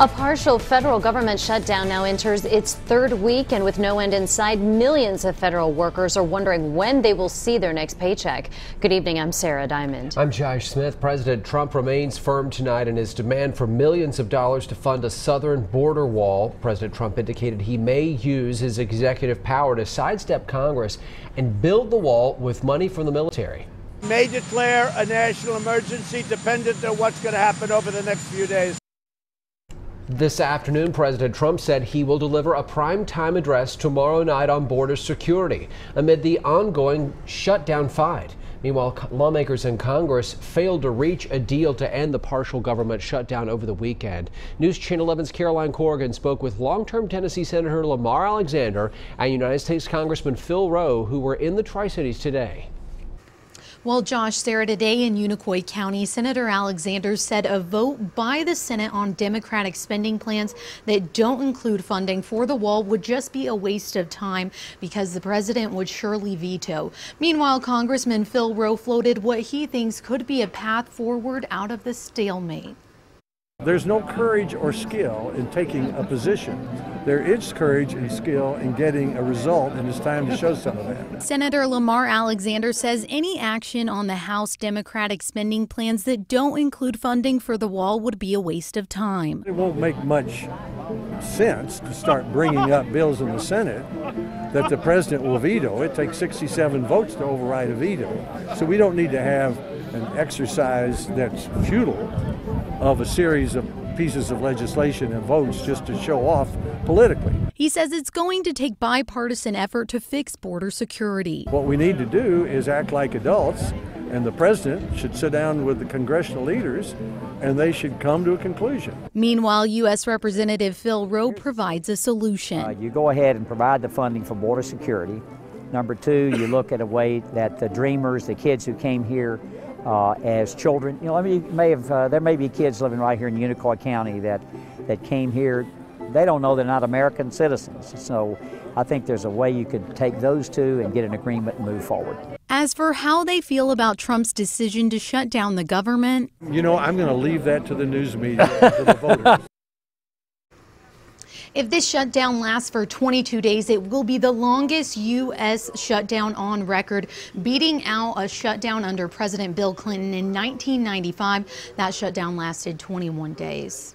A partial federal government shutdown now enters its third week, and with no end in sight, millions of federal workers are wondering when they will see their next paycheck. Good evening, I'm Sarah Diamond. I'm Josh Smith. President Trump remains firm tonight in his demand for millions of dollars to fund a southern border wall. President Trump indicated he may use his executive power to sidestep Congress and build the wall with money from the military. May declare a national emergency dependent on what's going to happen over the next few days. This afternoon, President Trump said he will deliver a primetime address tomorrow night on border security amid the ongoing shutdown fight. Meanwhile, lawmakers in Congress failed to reach a deal to end the partial government shutdown over the weekend. News Channel 11's Caroline Corrigan spoke with long-term Tennessee Senator Lamar Alexander and United States Congressman Phil Roe, who were in the Tri-Cities today. Well, Josh, Sarah, today in Unicoi County, Senator Alexander said a vote by the Senate on Democratic spending plans that don't include funding for the wall would just be a waste of time because the president would surely veto. Meanwhile, Congressman Phil Roe floated what he thinks could be a path forward out of the stalemate. There's no courage or skill in taking a position. There is courage and skill in getting a result, and it's time to show some of that. Senator Lamar Alexander says any action on the House Democratic spending plans that don't include funding for the wall would be a waste of time. It won't make much sense to start bringing up bills in the Senate that the president will veto. It takes 67 votes to override a veto. So we don't need to have an exercise that's futile of a series of pieces of legislation and votes just to show off politically. He says it's going to take bipartisan effort to fix border security. What we need to do is act like adults, and the president should sit down with the congressional leaders and they should come to a conclusion. Meanwhile, U.S. Representative Phil Roe provides a solution. You go ahead and provide the funding for border security. Number two, you look at a way that the dreamers, the kids who came here as children, there may be kids living right here in Unicoi County that came here. They don't know they're not American citizens. So I think there's a way you could take those two and get an agreement and move forward. As for how they feel about Trump's decision to shut down the government, I'm going to leave that to the news media, to the voters. If this shutdown lasts for 22 days, it will be the longest U.S. shutdown on record, beating out a shutdown under President Bill Clinton in 1995. That shutdown lasted 21 days.